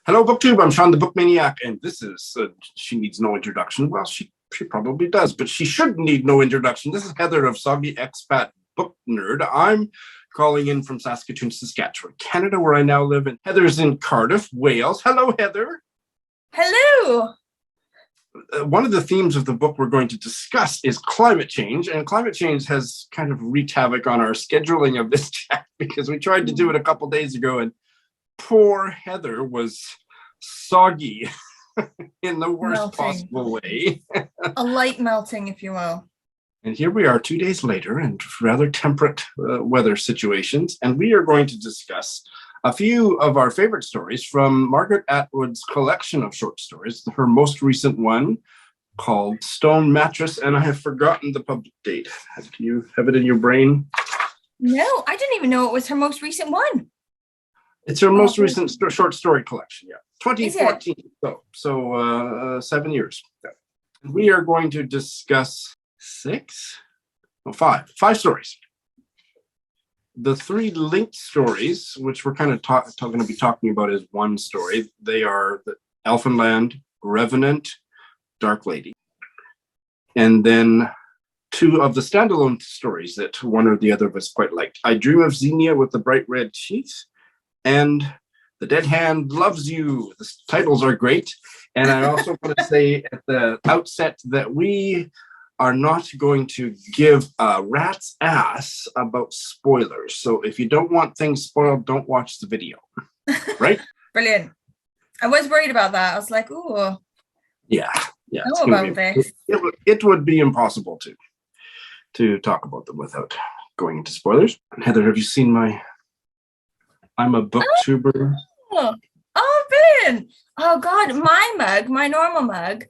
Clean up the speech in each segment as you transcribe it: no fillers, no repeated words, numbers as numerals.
Hello, BookTube. I'm Shawn the Book Maniac, and this is She Needs No Introduction. Well, she probably does, but she should need no introduction. This is Heather of Soggy Expat Booknerd. I'm calling in from Saskatoon, Saskatchewan, Canada, where I now live. And Heather's in Cardiff, Wales. Hello, Heather. Hello. One of the themes of the book we're going to discuss is climate change, and climate change has kind of wreaked havoc on our scheduling of this chat because we tried to do it a couple days ago, and poor Heather was soggy in the worst possible way. A light melting, if you will. And here we are 2 days later in rather temperate weather situations, and we are going to discuss a few of our favorite stories from Margaret Atwood's collection of short stories, her most recent one called Stone Mattress, and I have forgotten the public date. Do you have it in your brain? No, I didn't even know it was her most recent one. It's her most recent short story collection, yeah. 2014, so 7 years. Yeah. We are going to discuss five stories. The three linked stories, which we're kind of going to be talking about as one story, they are the Elfinland, Revenant, Dark Lady. And then two of the standalone stories that one or the other of us quite liked. I Dream of Xenia with the Bright Red Teeth, and The Dead Hand Loves You. The titles are great. And I also want to say at the outset that we are not going to give a rat's ass about spoilers. So if you don't want things spoiled, don't watch the video. Right? Brilliant. I was worried about that. I was like, ooh. Yeah. Know about this. It would be impossible to talk about them without going into spoilers. And Heather, have you seen I'm a booktuber. Oh, brilliant. Oh, God. My mug, my normal mug,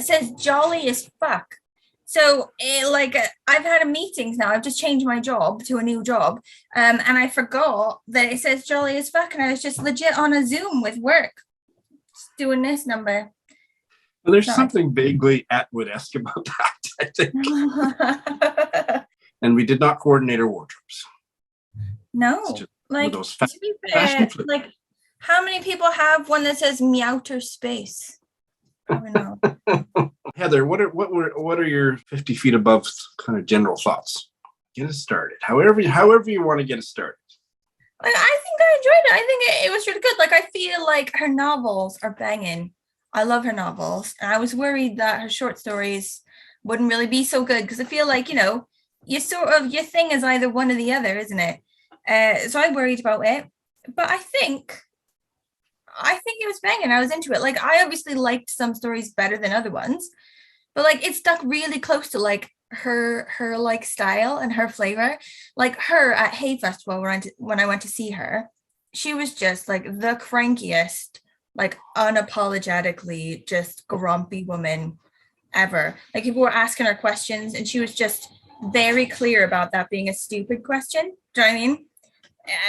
says jolly as fuck. So, I've had a meetings now. I've just changed my job to a new job. And I forgot that it says jolly as fuck. And I was just legit on a Zoom with work. Just doing this number. Well, there's something vaguely Atwood-esque about that, I think. And we did not coordinate our wardrobes. No. Those to be fair, how many people have one that says meowter space? I don't know. Heather, what are your 50 feet above kind of general thoughts? Get us started. However you want to get us started. I think I enjoyed it. I think it was really good. I feel like her novels are banging. I love her novels, and I was worried that her short stories wouldn't really be so good because I feel like your thing is either one or the other, isn't it? So I worried about it, but I think it was banging. I was into it. I obviously liked some stories better than other ones, but it stuck really close to her style and her flavor. Her at Hay Festival when I went to see her, she was just the crankiest, unapologetically just grumpy woman ever. People were asking her questions and she was just very clear about that being a stupid question. Do you know what I mean?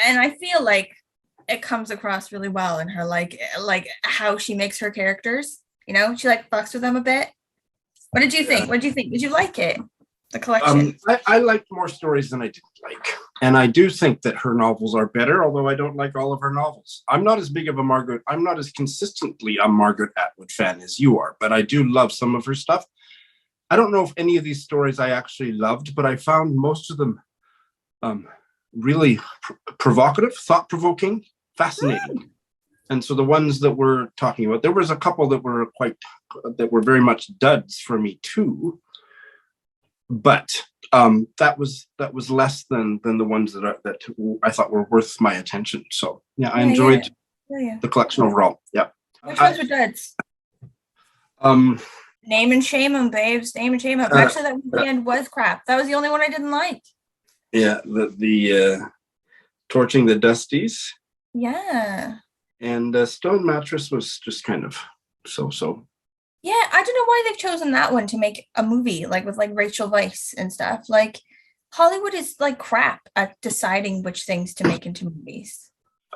And I feel like it comes across really well in her, how she makes her characters. She fucks with them a bit. What did you think? What did you think? Did you like it? The collection? I liked more stories than I didn't like. And I do think that her novels are better, although I don't like all of her novels. I'm not as consistently a Margaret Atwood fan as you are, but I do love some of her stuff. I don't know if any of these stories I actually loved, but I found most of them really provocative, thought-provoking, fascinating. And so the ones that we're talking about, there was a couple that were very much duds for me too. But that was less than the ones that I thought were worth my attention. So yeah, I enjoyed the collection overall. Yeah. Which ones were duds? Name and shame them, babes. Name and shame them. Actually, that weekend was crap. That was the only one I didn't like. Yeah, the Torching the Dusties. Yeah. And Stone Mattress was just kind of so. Yeah, I don't know why they've chosen that one to make a movie, with Rachel Weisz and stuff. Hollywood is crap at deciding which things to make into movies.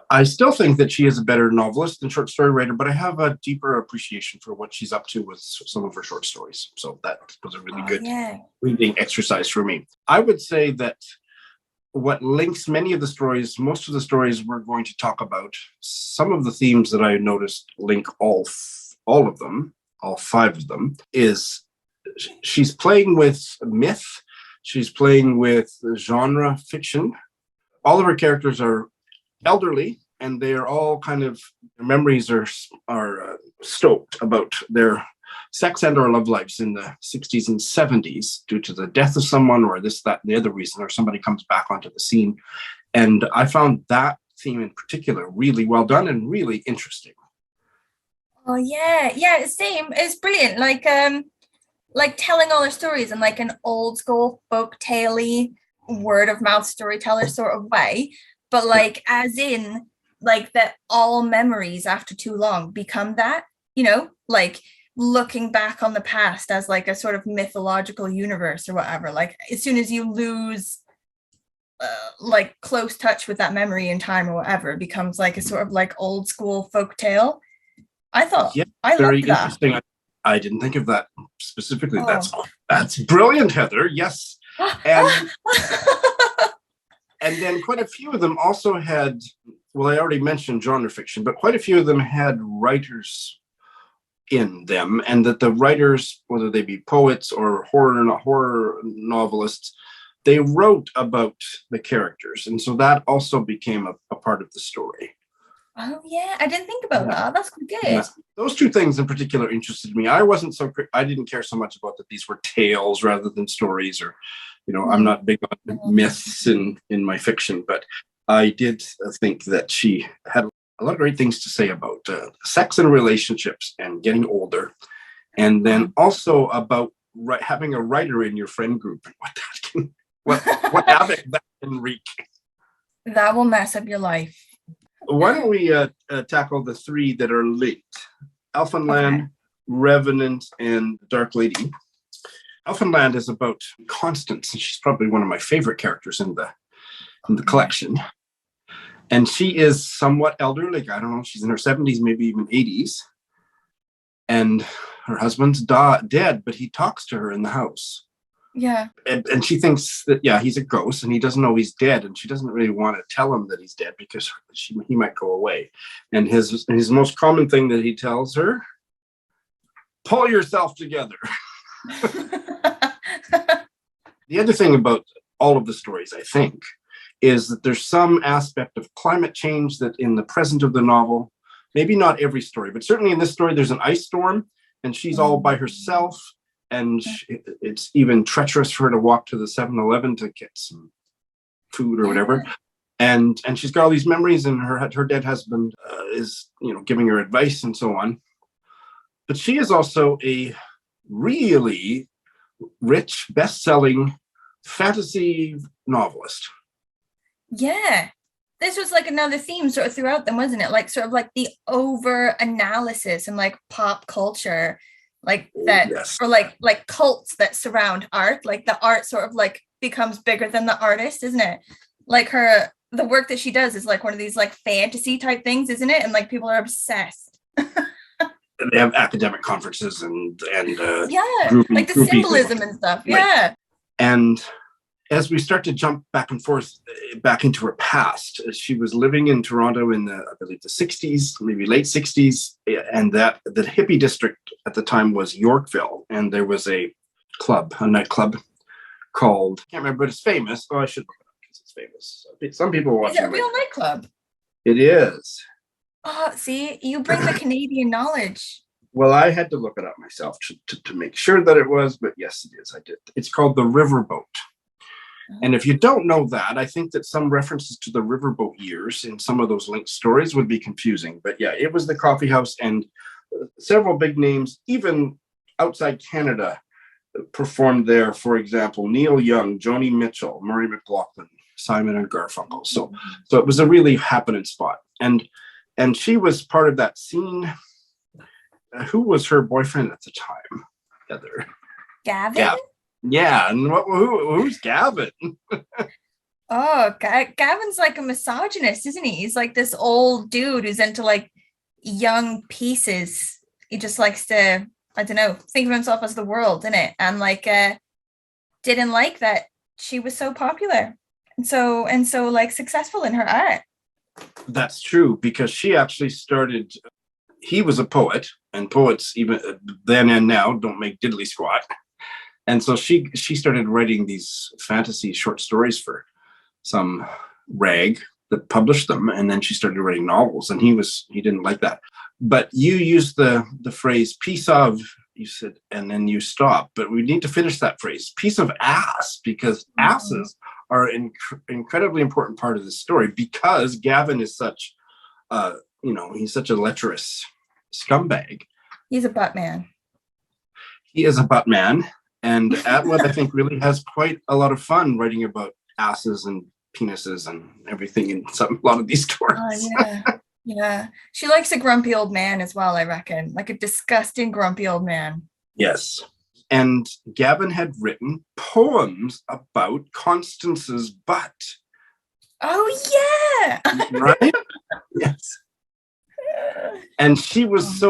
I still think that she is a better novelist and short story writer, but I have a deeper appreciation for what she's up to with some of her short stories. So that was a really good reading exercise for me. I would say that what links many of the stories, most of the stories we're going to talk about, some of the themes that I noticed link all of them, all 5 of them, is she's playing with myth, she's playing with genre fiction. All of her characters are elderly, and they are all kind of, their memories are stoked about their sex and or love lives in the 60s and 70s due to the death of someone or this, that, and the other reason, or somebody comes back onto the scene. And I found that theme in particular really well done and really interesting. Oh yeah, same. It's brilliant. Like telling all her stories in like an old school folk tale-y word of mouth storyteller sort of way, but like as in like that all memories after too long become that, like looking back on the past as like a sort of mythological universe or whatever. Like as soon as you lose like close touch with that memory in time or whatever, it becomes like a sort of like old school folk tale. I Very loved that. interesting. I didn't think of that specifically. Oh. That's brilliant, Heather. Yes. And and then quite a few of them also had, well, I already mentioned genre fiction, but quite a few of them had writers in them, and that the writers, whether they be poets or horror novelists, they wrote about the characters, and so that also became a part of the story. Oh yeah, I didn't think about that. That's good. Yeah. Those 2 things in particular interested me. I didn't care so much about that these were tales rather than stories, or I'm not big on myths in my fiction, but I did think that she had a lot of great things to say about sex and relationships and getting older, and then also about having a writer in your friend group and what that can, what havoc that can wreak. That will mess up your life. Why don't we tackle the 3 that are linked? Elfinland, Revenant, and Dark Lady. Elfinland is about Constance, and she's probably one of my favorite characters in the collection. And she is somewhat elderly. I don't know, she's in her 70s, maybe even 80s. And her husband's dead, but he talks to her in the house. Yeah. And she thinks that, he's a ghost and he doesn't know he's dead. And she doesn't really want to tell him that he's dead because he might go away. And his most common thing that he tells her, pull yourself together. The other thing about all of the stories, I think, is that there's some aspect of climate change that in the present of the novel, maybe not every story, but certainly in this story, there's an ice storm and she's all by herself. And it's even treacherous for her to walk to the 7-Eleven to get some food or whatever. And she's got all these memories, and her dead husband is, giving her advice and so on. But she is also a really rich, best-selling fantasy novelist. Yeah. This was like another theme sort of throughout them, wasn't it? Like sort of like the over-analysis and like pop culture, like that, yes. Or like cults that surround art, like the art sort of like becomes bigger than the artist, isn't it? Like the work that she does is like one of these like fantasy type things, isn't it? And like people are obsessed. They have academic conferences and like the symbolism and stuff. Right. Yeah. And as we start to jump back and forth back into her past, she was living in Toronto in I believe the 60s, maybe late 60s. And that the hippie district at the time was Yorkville. And there was a nightclub called, I can't remember, but it's famous. Oh, I should look it up because it's famous. Some people watch it. Is it a real nightclub? It is. Oh, see, you bring the Canadian knowledge. Well, I had to look it up myself to make sure that it was, but yes, it is. I did. It's called the Riverboat. And if you don't know that, I think that some references to the riverboat years in some of those linked stories would be confusing. But yeah, it was the coffee house, and several big names, even outside Canada, performed there. For example, Neil Young, Joni Mitchell, Murray McLaughlin, Simon and Garfunkel. So it was a really happening spot. And she was part of that scene. Who was her boyfriend at the time, Heather? Gavin? Yeah, and who's Gavin? Gavin's like a misogynist, isn't he? He's like this old dude who's into like young pieces. He just likes to, I don't know, think of himself as the world, innit? And like didn't like that she was so popular. and so like successful in her art. That's true, because she actually started, he was a poet, and poets even then and now don't make diddly squat. And so she started writing these fantasy short stories for some rag that published them, and then she started writing novels, and he didn't like that. But you used the phrase piece of, you said, and then you stop. But we need to finish that phrase, piece of ass, because asses are an incredibly important part of this story, because Gavin is such he's such a lecherous scumbag. He's a butt man. He is a butt man. And Atwood, I think, really has quite a lot of fun writing about asses and penises and everything in a lot of these stories. Oh yeah. Yeah. She likes a grumpy old man as well, I reckon. Like a disgusting grumpy old man. Yes. And Gavin had written poems about Constance's butt. Oh yeah. Right? Yes. And she was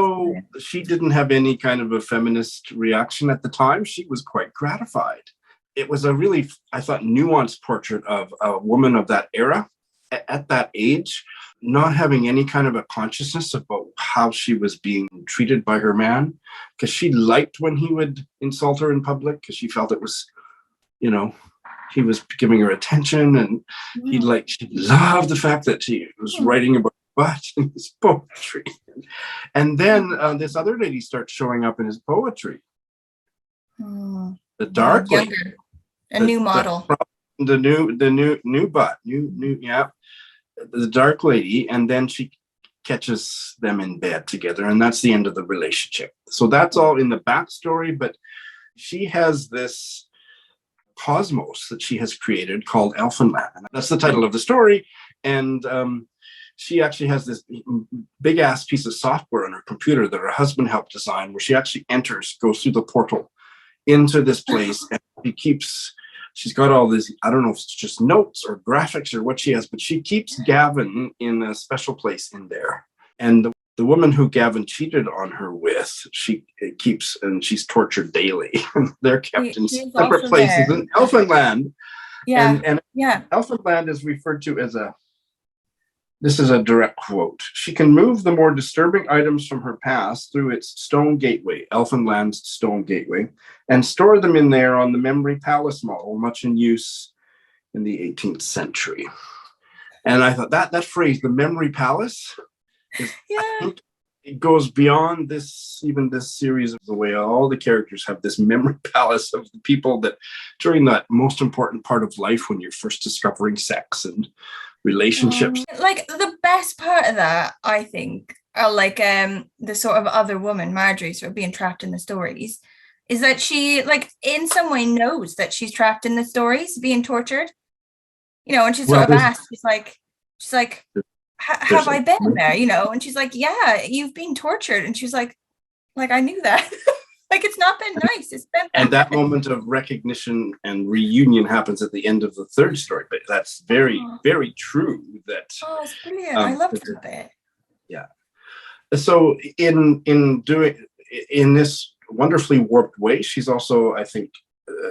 she didn't have any kind of a feminist reaction at the time. She was quite gratified. It was a really, I thought, nuanced portrait of a woman of that era at that age, not having any kind of a consciousness about how she was being treated by her man, because she liked when he would insult her in public, because she felt it was, he was giving her attention, and she loved the fact that he was writing about butt in his poetry. And then this other lady starts showing up in his poetry. The dark lady. A new model. The new butt. Yeah. The dark lady, and then she catches them in bed together, and that's the end of the relationship. So that's all in the backstory, but she has this cosmos that she has created called Elfenland. That's the title of the story. And she actually has this big ass piece of software on her computer that her husband helped design, where she actually goes through the portal into this place, and she's got all this, I don't know if it's just notes or graphics or what she has, but she keeps Gavin in a special place in there. And the woman who Gavin cheated on her with, she keeps, and she's tortured daily. They're kept in separate places in Elfenland. Yeah. And yeah. Elfenland is referred to as this is a direct quote. She can move the more disturbing items from her past through its stone gateway, Elfenland's stone gateway, and store them in there on the memory palace model, much in use in the 18th century. And I thought that phrase, the memory palace, I think it goes beyond this series of the way all the characters have this memory palace of the people that during that most important part of life when you're first discovering sex and relationships. Like the best part of that, I think, are like the sort of other woman, Marjorie, sort of being trapped in the stories, is that she like in some way knows that she's trapped in the stories, being tortured. And she's sort of asked, she's like, have I been there? And she's like, yeah, you've been tortured. And she's like I knew that. Like, it's not been nice. It's been bad. And that moment of recognition and reunion happens at the end of the third story. But that's very, very true. It's brilliant. I loved that bit. Yeah. So in this wonderfully warped way, she's also, I think,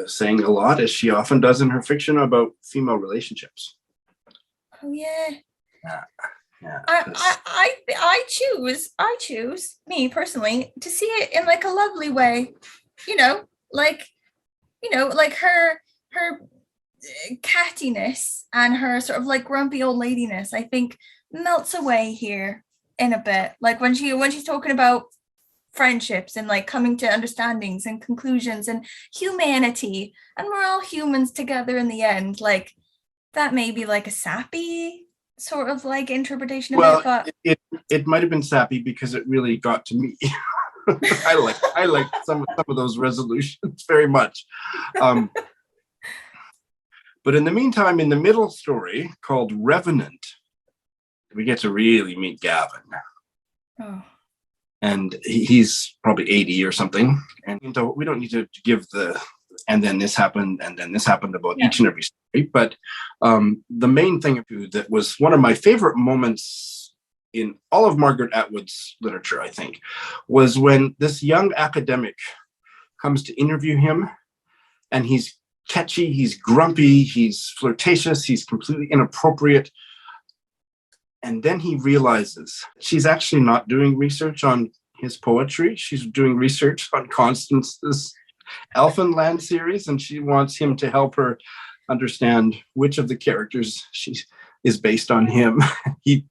saying a lot, as she often does in her fiction, about female relationships. Oh yeah. Yeah, I choose me personally to see it in like a lovely way, like her cattiness and her sort of like grumpy old ladiness, I think melts away here in a bit. Like when she's talking about friendships and like coming to understandings and conclusions and humanity, and we're all humans together in the end. Like that may be like a sappy sort of like interpretation of it, but it might have been sappy because it really got to me. I like some of those resolutions very much. But in the meantime, in the middle story called Revenant, we get to really meet Gavin. Oh. And he's probably 80 or something. And we don't need to give and then this happened, and then this happened about each and every story. But the main thing that was one of my favorite moments in all of Margaret Atwood's literature, I think, was when this young academic comes to interview him, and he's catchy, he's grumpy, he's flirtatious, he's completely inappropriate. And then he realizes she's actually not doing research on his poetry. She's doing research on Constance's Elfinland series, and she wants him to help her understand which of the characters she is based on him. He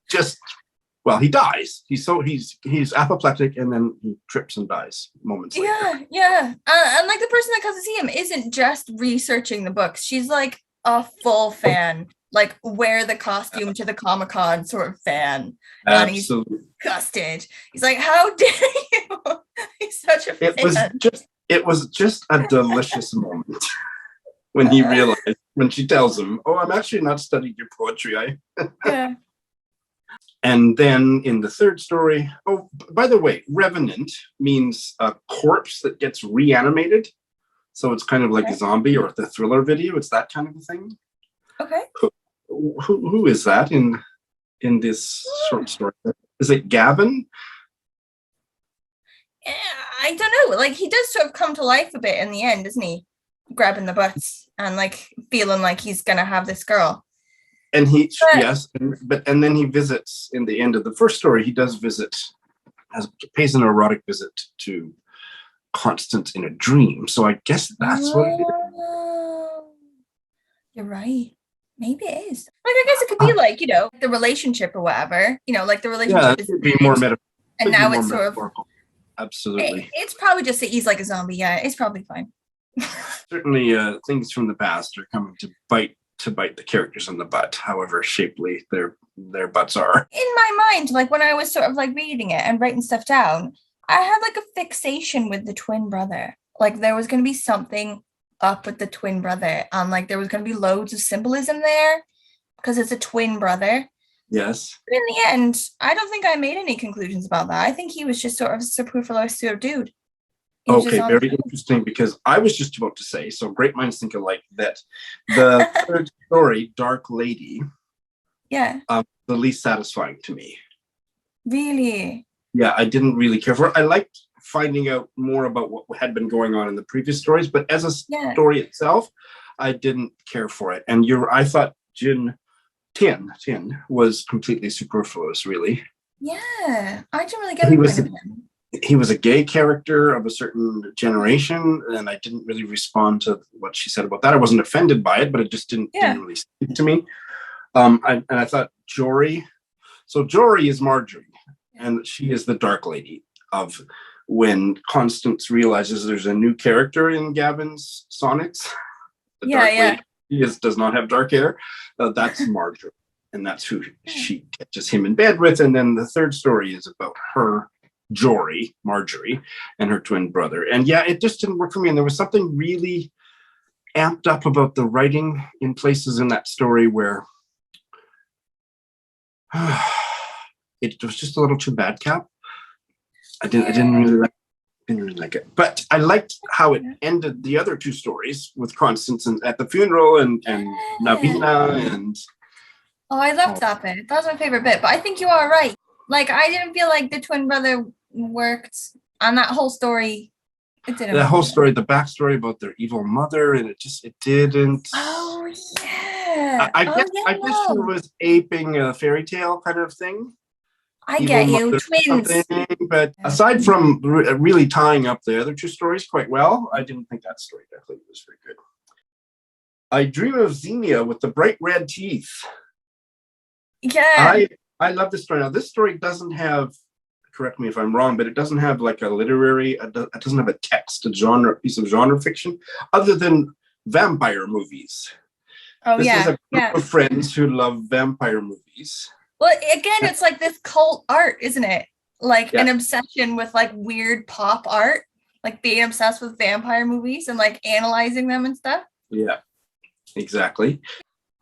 dies. He's apoplectic, and then he trips and dies moments later. Yeah. And like the person that comes to see him isn't just researching the books. She's like a full fan, like wear the costume to the Comic-Con sort of fan. Absolutely. And he's disgusted. He's like, how dare you? He's such a fan. It was just a delicious moment when he realized, when she tells him, "Oh, I'm actually not studying your poetry." Yeah. And then in the third story, oh, by the way, Revenant means a corpse that gets reanimated. So it's kind of like a zombie or the Thriller video. It's that kind of a thing. Okay. Who is that in this short story? Is it Gavin? I don't know. Like he does sort of come to life a bit in the end, doesn't he? Grabbing the butts and like feeling like he's gonna have this girl. And and then he visits in the end of the first story. He does visit, pays an erotic visit to Constance in a dream. So I guess that's what it is. You're right. Maybe it is. Like I guess it could be like, the relationship or whatever. Like the relationship is be more metaphorical. And now it's sort of absolutely. It's probably just that he's like a zombie. Yeah, it's probably fine. Certainly things from the past are coming to bite the characters in the butt, however shapely their butts are. In my mind, like when I was sort of like reading it and writing stuff down, I had like a fixation with the twin brother. Like there was going to be something up with the twin brother, and like there was going to be loads of symbolism there because it's a twin brother. Yes. But in the end, I don't think I made any conclusions about that. I think he was just sort of a superfluous sort of dude. Okay, very interesting, because I was just about to say, so great minds think alike, that the third story, Dark Lady, the least satisfying to me. Really? Yeah, I didn't really care for it. I liked finding out more about what had been going on in the previous stories, but as a story itself, I didn't care for it. And I thought Tin was completely superfluous, really. Yeah, I didn't really get the point of him. He was a gay character of a certain generation, and I didn't really respond to what she said about that. I wasn't offended by it, but it just didn't really speak to me. And I thought Jory. So Jory is Marjorie, and she is the Dark Lady of when Constance realizes there's a new character in Gavin's sonnets. The Dark Lady. He does not have dark hair. That's Marjorie, and that's who she catches him in bed with. And then the third story is about her, Marjorie, and her twin brother. And it just didn't work for me. And there was something really amped up about the writing in places in that story where it was just a little too bad, Cap. I didn't really like it. But I liked how it ended the other two stories with Constance at the funeral and Navina and I loved that bit. That was my favorite bit. But I think you are right. Like, I didn't feel like the twin brother worked on that whole story. It didn't. The whole story, the backstory about their evil mother, and it didn't. Oh yeah. I guess she was aping a fairy tale kind of thing. I get you, twins. But aside from really tying up the other two stories quite well, I didn't think that story definitely was very good. I Dream of Xenia with the bright red teeth. Yeah. I love this story. Now, this story doesn't have, correct me if I'm wrong, but it doesn't have like it doesn't have a text, piece of genre fiction, other than vampire movies. Oh, this is a group of friends who love vampire movies. Well, again, it's like this cult art, isn't it? Like an obsession with like weird pop art, like being obsessed with vampire movies and like analyzing them and stuff. Yeah, exactly.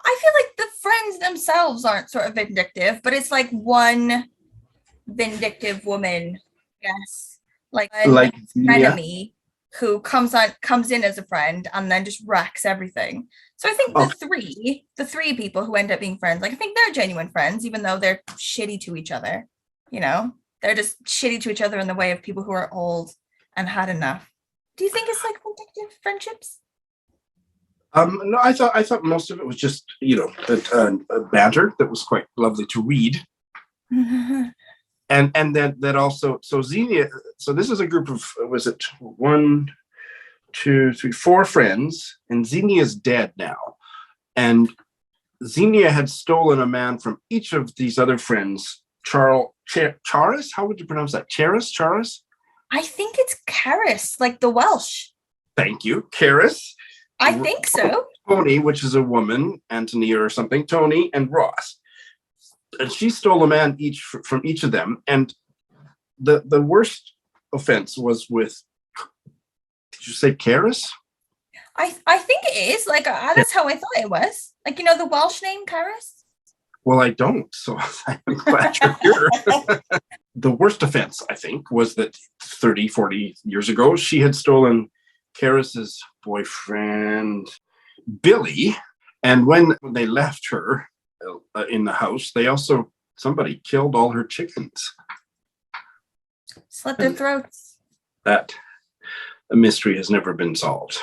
I feel like the friends themselves aren't sort of vindictive, but it's like one vindictive woman, like enemy who comes in as a friend and then just wrecks everything. So I think the three people who end up being friends, like I think they're genuine friends, even though they're shitty to each other. They're just shitty to each other in the way of people who are old and had enough. Do you think it's like vindictive friendships? No, I thought most of it was just a banter that was quite lovely to read, and then that also so Xenia. So this is a group of was it one, two, three, four friends, and Xenia's dead now, and Xenia had stolen a man from each of these other friends. Charis, how would you pronounce that? Charis. I think it's Karis, like the Welsh. Thank you, Charis. I think so. Tony, which is a woman, Antonia or something, Tony and Ross. And she stole a man from each of them. And the worst offense was with, did you say Karis? I think it is. Like, that's how I thought it was. Like, the Welsh name, Karis? Well, I don't, so I'm glad you're here. The worst offense, I think, was that 30, 40 years ago, she had stolen Karis's boyfriend, Billy. And when they left her in the house, somebody killed all her chickens. Slit their throats. That mystery has never been solved.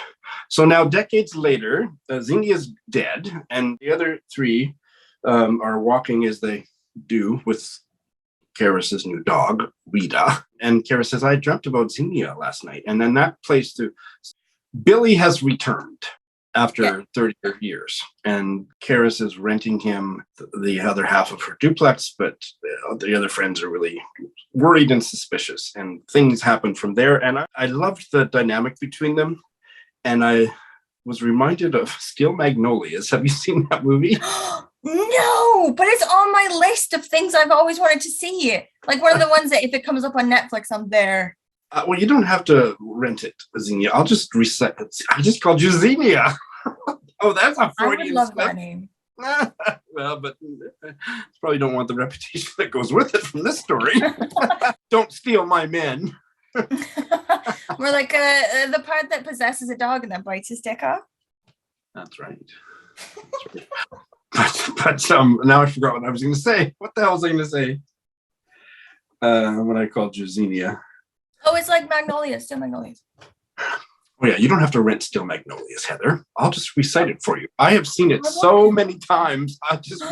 So now, decades later, Xenia's dead, and the other three are walking as they do with Karis's new dog, Rita. And Karis says, I dreamt about Xenia last night. And then that plays to Billy has returned after 30 years. And Karis is renting him the other half of her duplex, but the other friends are really worried and suspicious. And things happen from there. And I loved the dynamic between them. And I was reminded of Steel Magnolias. Have you seen that movie? No, but it's on my list of things I've always wanted to see. Like one of the ones that if it comes up on Netflix, I'm there. Well, you don't have to rent it, Xenia. I'll just reset it. I just called you Xenia. Oh, that's a Freudian I would love that name. Well, but probably don't want the reputation that goes with it from this story. Don't steal my men. We're like the part that possesses a dog and then bites his dick off. That's right. But now I forgot what I was going to say. What the hell was I going to say? When I called you Xenia. Oh, it's like Magnolias, Still Magnolias. Oh yeah, you don't have to rent Still Magnolias, Heather. I'll just recite it for you. I have seen it so many times. I'll just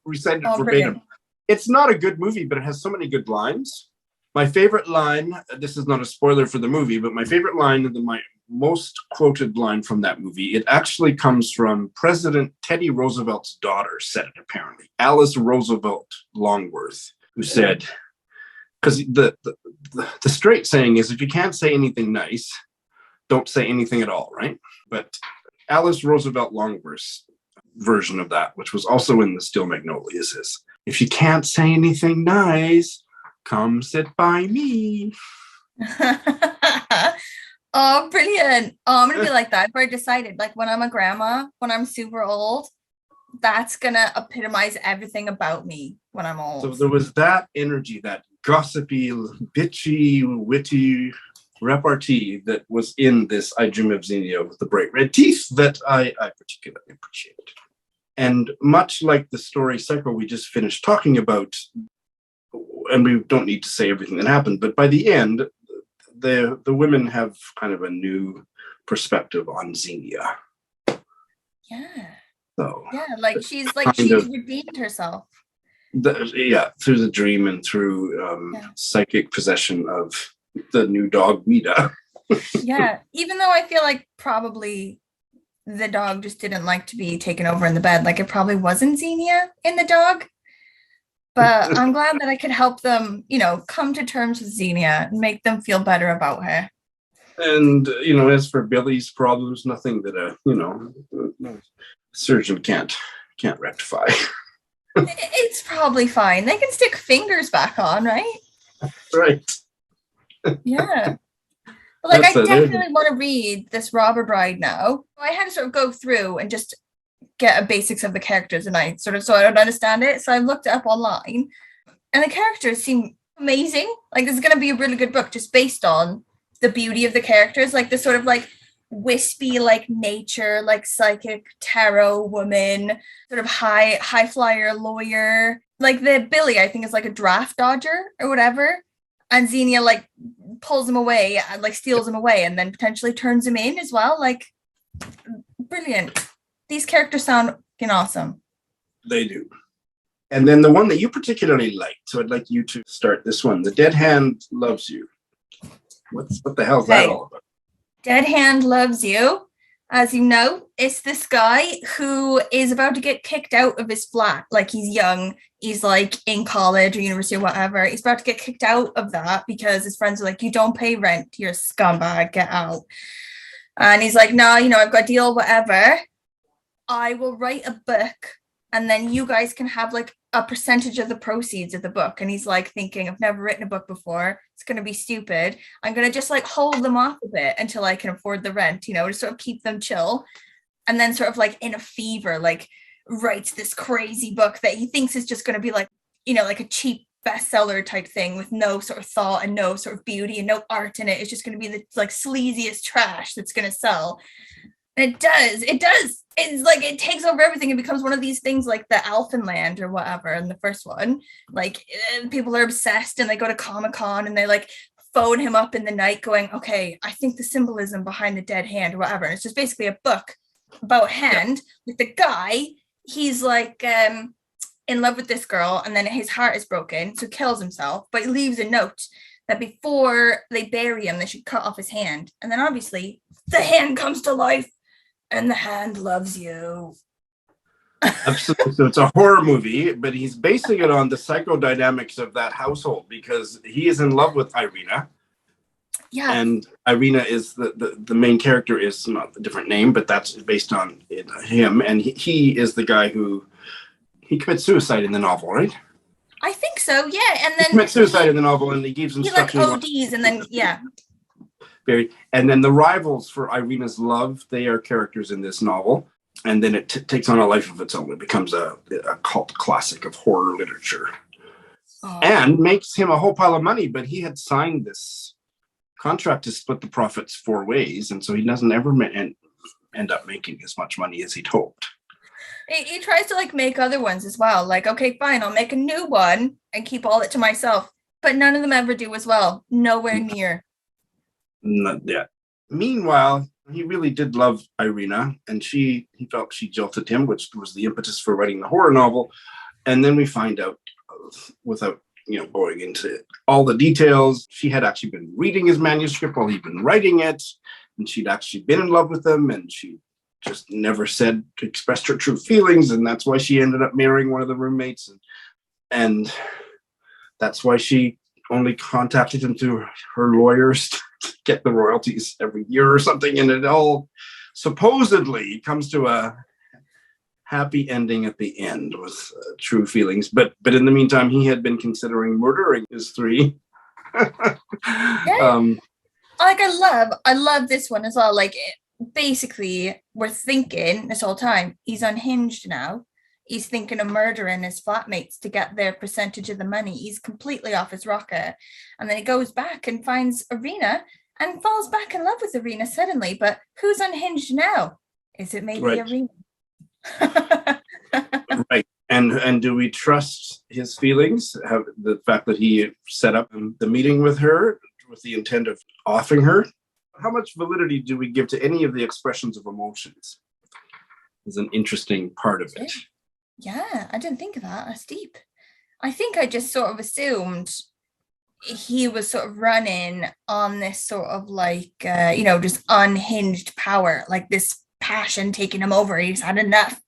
recite it verbatim. Brilliant. It's not a good movie, but it has so many good lines. My favorite line, this is not a spoiler for the movie, but my favorite line, my most quoted line from that movie, it actually comes from President Teddy Roosevelt's daughter said it, apparently. Alice Roosevelt Longworth, who said, because the straight saying is, if you can't say anything nice, don't say anything at all, right? But Alice Roosevelt Longworth's version of that, which was also in the Still Magnolias, is, if you can't say anything nice, come sit by me. Oh, brilliant. Oh, I'm going to be like that. I've already decided, like when I'm a grandma, when I'm super old, that's going to epitomize everything about me when I'm old. So there was that energy, that gossipy, bitchy, witty repartee that was in this I Dream of Xenia with the bright red teeth that I particularly appreciated. And much like the story cycle we just finished talking about, and we don't need to say everything that happened, but by the end, the women have kind of a new perspective on Xenia. Yeah. So yeah, like she's redeemed herself. Through the dream and through psychic possession of the new dog Rita. Yeah, even though I feel like probably the dog just didn't like to be taken over in the bed. Like it probably wasn't Xenia in the dog. But I'm glad that I could help them, come to terms with Xenia and make them feel better about her. And, as for Billy's problems, nothing that a surgeon can't rectify. It's probably fine. They can stick fingers back on, right? Right. Yeah. Like I definitely want to read this Robber Bride now. I had to sort of go through and just get a basics of the characters, and I don't understand it. So I looked it up online, and the characters seem amazing. Like this is going to be a really good book just based on the beauty of the characters, like the sort of like wispy, like nature, like psychic tarot woman, sort of high flyer lawyer. Like the Billy, I think, is like a draft dodger or whatever. And Xenia like pulls him away and like steals him away and then potentially turns him in as well. Like brilliant. These characters sound fucking awesome. They do. And then the one that you particularly liked, so I'd like you to start this one. The Dead Hand Loves You. What the hell is that all about? Dead Hand Loves You. As you know, it's this guy who is about to get kicked out of his flat. Like, he's young. He's like in college or university or whatever. He's about to get kicked out of that because his friends are like, you don't pay rent. You're a scumbag. Get out. And he's like, no, I've got a deal, whatever. I will write a book and then you guys can have like a percentage of the proceeds of the book. And he's like thinking, I've never written a book before. It's going to be stupid. I'm going to just like hold them off a bit until I can afford the rent, to sort of keep them chill. And then sort of like in a fever, like writes this crazy book that he thinks is just going to be like, like a cheap bestseller type thing with no sort of thought and no sort of beauty and no art in it. It's just going to be the like sleaziest trash that's going to sell. And it does. It's like it takes over everything. It becomes one of these things like the Elfenland or whatever in the first one. Like people are obsessed and they go to Comic-Con and they like phone him up in the night going, okay, I think the symbolism behind the dead hand or whatever. And it's just basically a book about hand with the guy. He's like in love with this girl and then his heart is broken, so he kills himself, but he leaves a note that before they bury him, they should cut off his hand. And then obviously the hand comes to life. And the hand loves you. Absolutely. So it's a horror movie, but he's basing it on the psychodynamics of that household because he is in love with Irina. Yeah. And Irina is the main character is not a different name, but that's based on him. And he is the guy who he commits suicide in the novel, right? I think so, yeah. And then he commits suicide in the novel and he gives instructions. He like ODs and then, yeah. And then the rivals for Irina's love, they are characters in this novel. And then it takes on a life of its own. It becomes a cult classic of horror literature. Oh. And makes him a whole pile of money. But he had signed this contract to split the profits 4 ways. And so he doesn't ever end up making as much money as he'd hoped. He tries to like make other ones as well. Like, okay, fine, I'll make a new one and keep all it to myself. But none of them ever do as well. Nowhere near. Not yet. Meanwhile, he really did love Irina, and he felt she jilted him, which was the impetus for writing the horror novel. And then we find out, without going into all the details, she had actually been reading his manuscript while he'd been writing it, and she'd actually been in love with him, and she just never expressed her true feelings, and that's why she ended up marrying one of the roommates, and that's why she only contacted him through her lawyers to get the royalties every year or something, and it all supposedly comes to a happy ending at the end with true feelings. But in the meantime, he had been considering murdering his 3. Yeah. I love this one as well. Like, basically, we're thinking this whole time he's unhinged now. He's thinking of murdering his flatmates to get their percentage of the money. He's completely off his rocker. And then he goes back and finds Irina and falls back in love with Irina suddenly. But who's unhinged now? Is it maybe Irina? Right. And do we trust his feelings? The fact that he set up the meeting with her with the intent of offing her? How much validity do we give to any of the expressions of emotions? Is an interesting part of it. Yeah, I didn't think of that. That's deep. I think I just sort of assumed he was sort of running on this sort of like, just unhinged power, like this passion taking him over. He's had enough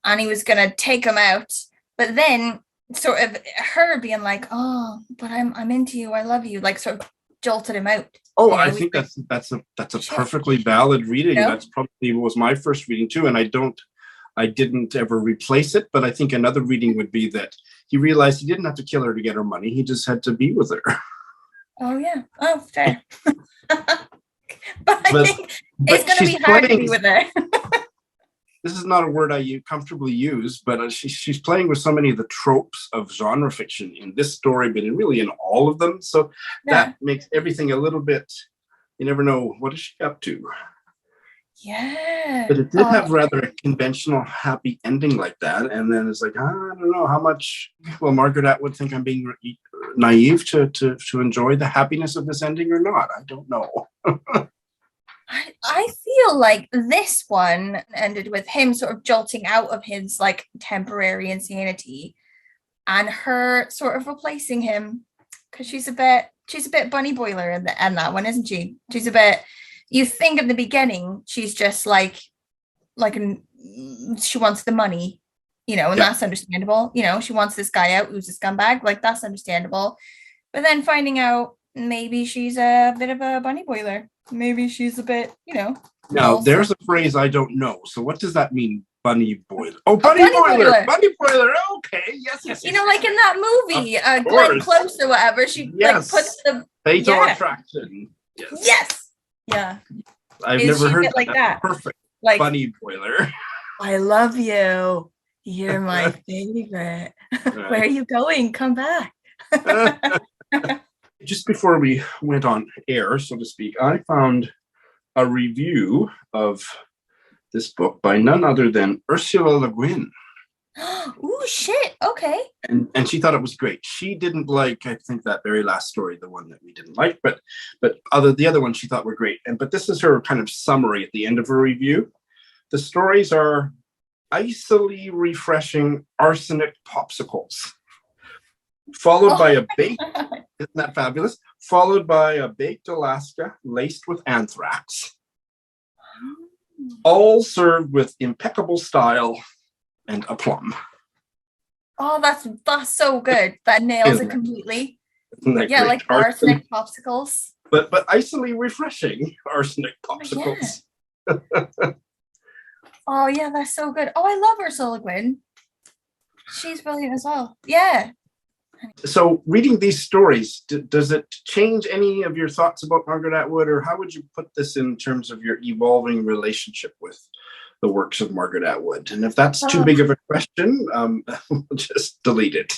and he was going to take him out. But then sort of her being like, oh, but I'm into you. I love you. Like sort of jolted him out. Oh, I think that's a perfectly valid reading. That's probably was my first reading too. And I didn't ever replace it, but I think another reading would be that he realized he didn't have to kill her to get her money. He just had to be with her. Oh, yeah. Oh, fair. but I think it's going to be hard to be with her. This is not a word I comfortably use, but she's playing with so many of the tropes of genre fiction in this story, but really in all of them. So that makes everything a little bit, you never know, what is she up to? Yeah. But it did have rather a conventional happy ending like that. And then it's like, I don't know how much will Margaret Atwood think I'm being naive to enjoy the happiness of this ending or not. I don't know. I feel like this one ended with him sort of jolting out of his like temporary insanity and her sort of replacing him because she's a bit bunny boiler in the end that one, isn't she? She's a bit, you think at the beginning she's just like she wants the money, and Yeah. that's understandable. She wants this guy out who's a scumbag, like that's understandable. But then finding out maybe she's a bit of a bunny boiler. Maybe she's a bit, Now, also there's a phrase I don't know. So what does that mean? Bunny boiler. Oh, a bunny bunny boiler. boiler. Bunny boiler. Okay. Yes, yes, yes. Like in that movie, Of Glenn course. Close or whatever, she like puts Yes. the Fatal yeah. attraction. Yes. Yes. Yeah. I've Is never she a heard bit like that? Perfect. Like, Bunny boiler. I love you. You're my favorite. Where are you going? Come back. Just before we went on air, so to speak, I found a review of this book by none other than Ursula Le Guin. Ooh, shit. Okay. And she thought it was great. She didn't like, I think, that very last story, the one that we didn't like, but the other ones she thought were great. But this is her kind of summary at the end of her review. The stories are icily refreshing arsenic popsicles, followed by a baked, isn't that fabulous? Followed by a baked Alaska laced with anthrax, all served with impeccable style and aplomb. Oh, that's so good. That nails it completely. Yeah, great? Like arsenic popsicles. But icily refreshing arsenic popsicles. Oh yeah, that's so good. Oh, I love Ursula Le Guin. She's brilliant as well. Yeah. So reading these stories, does it change any of your thoughts about Margaret Atwood, or how would you put this in terms of your evolving relationship with the works of Margaret Atwood? And if that's too big of a question, we'll just delete it.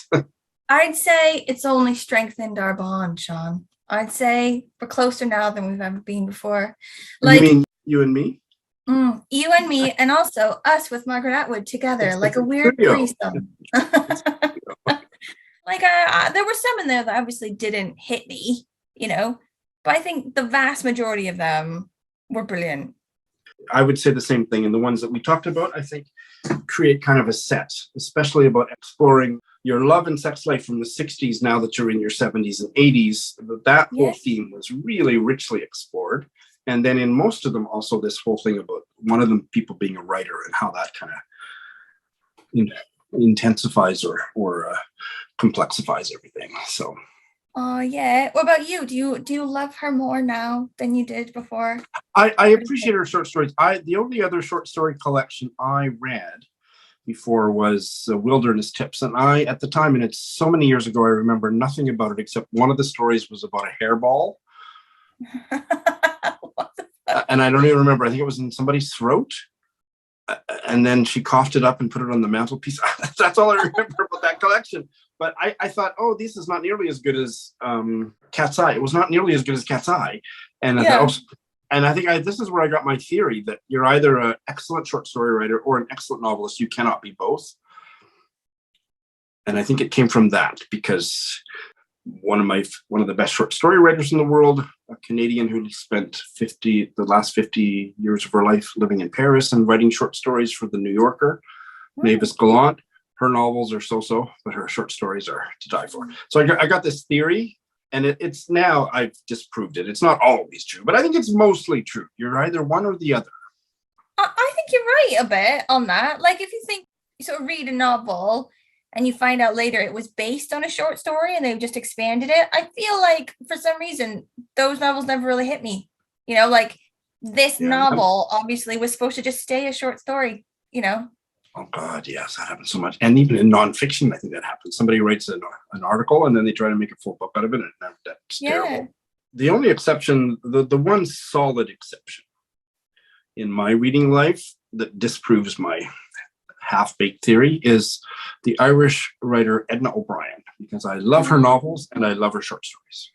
I'd say it's only strengthened our bond, Shawn. I'd say we're closer now than we've ever been before. Like, you mean you and me? You and me, and also us with Margaret Atwood together, like a weird threesome. Like there were some in there that obviously didn't hit me, but I think the vast majority of them were brilliant. I would say the same thing. And the ones that we talked about, I think, create kind of a set, especially about exploring your love and sex life from the 60s now that you're in your 70s and 80s. That whole theme was really richly explored. And then in most of them, also this whole thing about one of them, people being a writer and how that kind of intensifies or complexifies everything. So. Oh yeah. What about you? Do you love her more now than you did before? I appreciate her short stories. The only other short story collection I read before was Wilderness Tips, and I at the time, and it's so many years ago, I remember nothing about it except one of the stories was about a hairball. And I don't even remember. I think it was in somebody's throat. And then she coughed it up and put it on the mantelpiece. That's all I remember about that collection. But I thought, oh, this is not nearly as good as Cat's Eye. It was not nearly as good as Cat's Eye. And I think this is where I got my theory that you're either an excellent short story writer or an excellent novelist. You cannot be both. And I think it came from that, because one of the best short story writers in the world, a Canadian who spent the last 50 years of her life living in Paris and writing short stories for the New Yorker, Mavis Gallant. Her novels are so-so, but her short stories are to die for. So I got this theory, and it's now I've disproved it. It's not always true, but I think it's mostly true. You're either one or the other. I think you're right a bit on that. Like if you sort of read a novel and you find out later it was based on a short story and they've just expanded it, I feel like for some reason those novels never really hit me. Like this novel obviously was supposed to just stay a short story, Oh God, yes, that happens so much. And even in nonfiction, I think that happens. Somebody writes an article and then they try to make a full book out of it, and that's terrible. The only exception, the one solid exception in my reading life that disproves my half-baked theory is the Irish writer Edna O'Brien, because I love her novels and I love her short stories.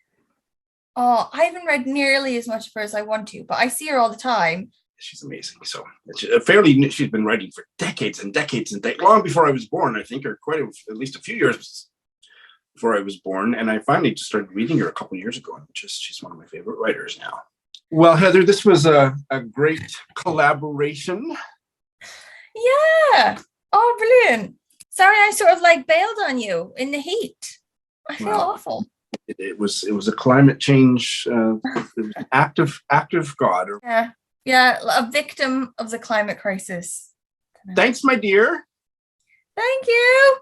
Oh, I haven't read nearly as much of her as I want to, but I see her all the time. She's amazing. So she's been writing for decades and decades and long before I was born, I think, or at least a few years before I was born. And I finally just started reading her a couple of years ago, and she's one of my favorite writers now. Well, Heather, this was a great collaboration. Yeah. Oh, brilliant. Sorry, I sort of like bailed on you in the heat. I feel Well, awful. it was a climate change, it was active God. Yeah. Yeah. A victim of the climate crisis. Thanks, my dear. Thank you.